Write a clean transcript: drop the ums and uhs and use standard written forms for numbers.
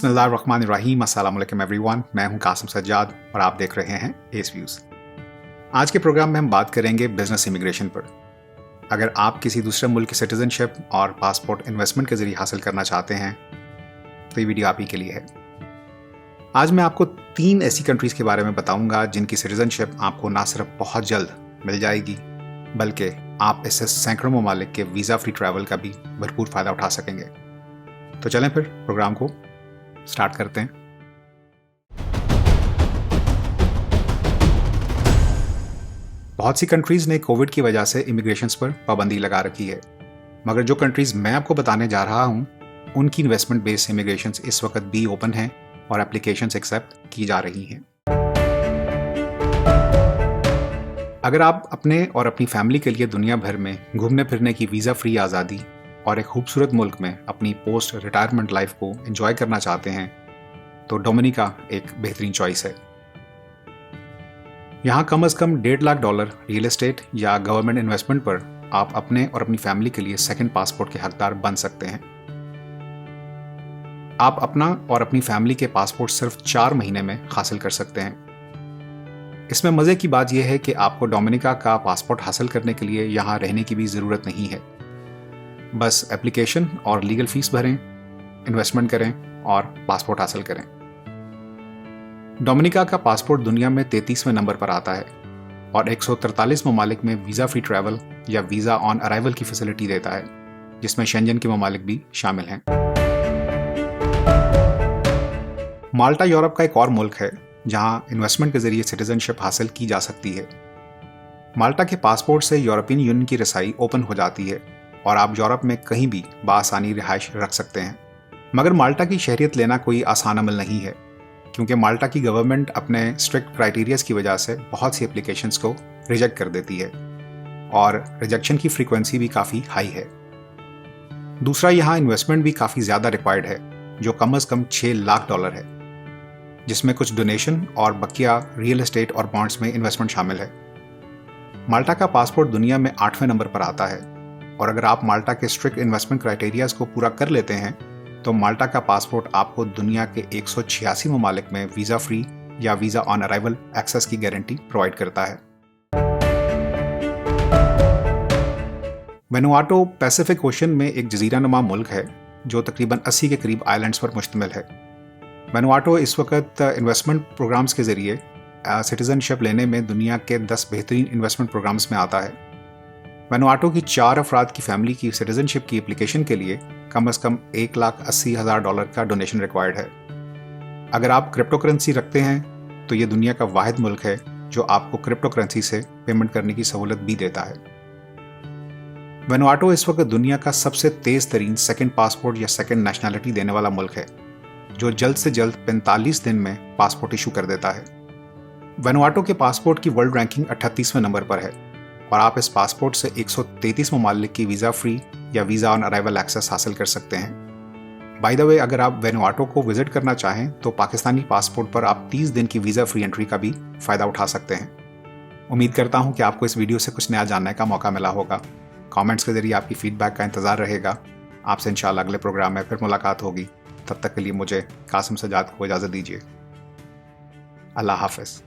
बिस्मिल्लाहिर्रहमानिर्रहीम, अस्सलाम वालेकुम एवरीवन। मैं हूं कासिम सज्जाद और आप देख रहे हैं एस व्यूज़। आज के प्रोग्राम में हम बात करेंगे बिजनेस इमिग्रेशन पर। अगर आप किसी दूसरे मुल्क की सिटीजनशिप और पासपोर्ट इन्वेस्टमेंट के जरिए हासिल करना चाहते हैं तो ये वीडियो आप ही के लिए है। आज मैं आपको 3 ऐसी कंट्रीज़ के बारे में बताऊंगा जिनकी सिटीजनशिप आपको ना सिर्फ बहुत जल्द मिल जाएगी बल्कि आप इससे सैकड़ों ममालिक के वीज़ा फ्री ट्रैवल का भी भरपूर फ़ायदा उठा सकेंगे। तो चलें फिर प्रोग्राम को स्टार्ट करते हैं। बहुत सी कंट्रीज़ ने कोविड की वजह से इमिग्रेशंस पर पाबंदी लगा रखी है, मगर जो कंट्रीज़ मैं आपको बताने जा रहा हूं उनकी इन्वेस्टमेंट बेस्ड इमिग्रेशंस इस वक्त भी ओपन हैं और एप्लीकेशंस एक्सेप्ट की जा रही हैं। अगर आप अपने और अपनी फैमिली के लिए दुनिया भर में घूमने फिरने की वीज़ा फ्री आज़ादी और एक खूबसूरत मुल्क में अपनी पोस्ट रिटायरमेंट लाइफ को एंजॉय करना चाहते हैं तो डोमिनिका एक बेहतरीन चॉइस है। यहाँ कम से कम $1.5 लाख रियल एस्टेट या गवर्नमेंट इन्वेस्टमेंट पर आप अपने और अपनी फैमिली के लिए सेकंड पासपोर्ट के हकदार बन सकते हैं। आप अपना और अपनी फैमिली के पासपोर्ट सिर्फ 4 महीने में हासिल कर सकते हैं। इसमें मज़े की बात यह है कि आपको डोमिनिका का पासपोर्ट हासिल करने के लिए यहाँ रहने की भी ज़रूरत नहीं है। बस एप्लीकेशन और लीगल फीस भरें, इन्वेस्टमेंट करें और पासपोर्ट हासिल करें। डोमिनिका का पासपोर्ट दुनिया में 33वें नंबर पर आता है और 143 ममालिक में वीज़ा फ्री ट्रैवल या वीज़ा ऑन अराइवल की फैसिलिटी देता है, जिसमें शेंजन के ममालिक भी शामिल हैं। माल्टा यूरोप का एक और मुल्क है जहां इन्वेस्टमेंट के जरिए सिटीजनशिप हासिल की जा सकती है। माल्टा के पासपोर्ट से यूरोपियन यूनियन की रसाई ओपन हो जाती है और आप यूरोप में कहीं भी बासानी रिहाइश रख सकते हैं। मगर माल्टा की शहरियत लेना कोई आसान अमल नहीं है, क्योंकि माल्टा की गवर्नमेंट अपने स्ट्रिक्ट क्राइटेरियाज की वजह से बहुत सी एप्लीकेशंस को रिजेक्ट कर देती है और रिजेक्शन की फ्रीक्वेंसी भी काफ़ी हाई है। दूसरा, यहाँ इन्वेस्टमेंट भी काफ़ी ज़्यादा रिक्वायर्ड है, जो कम से कम $6 लाख है, जिसमें कुछ डोनेशन और बकिया रियल एस्टेट और बॉन्ड्स में इन्वेस्टमेंट शामिल है। माल्टा का पासपोर्ट दुनिया में 8वें नंबर पर आता है और अगर आप माल्टा के स्ट्रिक्ट इन्वेस्टमेंट क्राइटेरियाज को पूरा कर लेते हैं तो माल्टा का पासपोर्ट आपको दुनिया के 186 ममालिक में वीज़ा फ्री या वीज़ा ऑन अराइवल एक्सेस की गारंटी प्रोवाइड करता है। वैनुआटू पैसिफिक ओशन में एक जजीरानुमा मुल्क है जो तकरीबन 80 के करीब आइलैंड्स पर मुश्तमिल है। वैनुआटू इस वक्त इन्वेस्टमेंट प्रोग्राम्स के जरिए सिटीजनशिप लेने में दुनिया के 10 बेहतरीन इन्वेस्टमेंट प्रोग्राम्स में आता है। वैनुआटू की 4 अफराद की फैमिली की सिटीजनशिप की एप्लीकेशन के लिए कम से कम $1,80,000 का डोनेशन रिक्वायर्ड है। अगर आप क्रिप्टो करेंसी रखते हैं तो ये दुनिया का वाहिद मुल्क है जो आपको क्रिप्टो करेंसी से पेमेंट करने की सहूलत भी देता है। वैनुआटू इस वक्त दुनिया का सबसे तेज़ तरीन सेकेंड पासपोर्ट या सेकेंड नेशनैलिटी देने वाला मुल्क है, जो जल्द से जल्द 45 दिन में पासपोर्ट इशू कर देता है। वैनुआटू के पासपोर्ट की वर्ल्ड रैंकिंग 38वें नंबर पर है और आप इस पासपोर्ट से 133 ममालिक की वीज़ा फ्री या वीज़ा ऑन अराइवल एक्सेस हासिल कर सकते हैं। बाय द वे, अगर आप वैनुआटू को विजिट करना चाहें तो पाकिस्तानी पासपोर्ट पर आप 30 दिन की वीज़ा फ्री एंट्री का भी फ़ायदा उठा सकते हैं। उम्मीद करता हूं कि आपको इस वीडियो से कुछ नया जानने का मौका मिला होगा। कमेंट्स के जरिए आपकी फीडबैक का इंतज़ार रहेगा। आपसे इंशाल्लाह अगले प्रोग्राम में फिर मुलाकात होगी। तब तक के लिए मुझे कासिम सज्जाद को इजाज़त दीजिए। अल्लाह हाफ़िज़।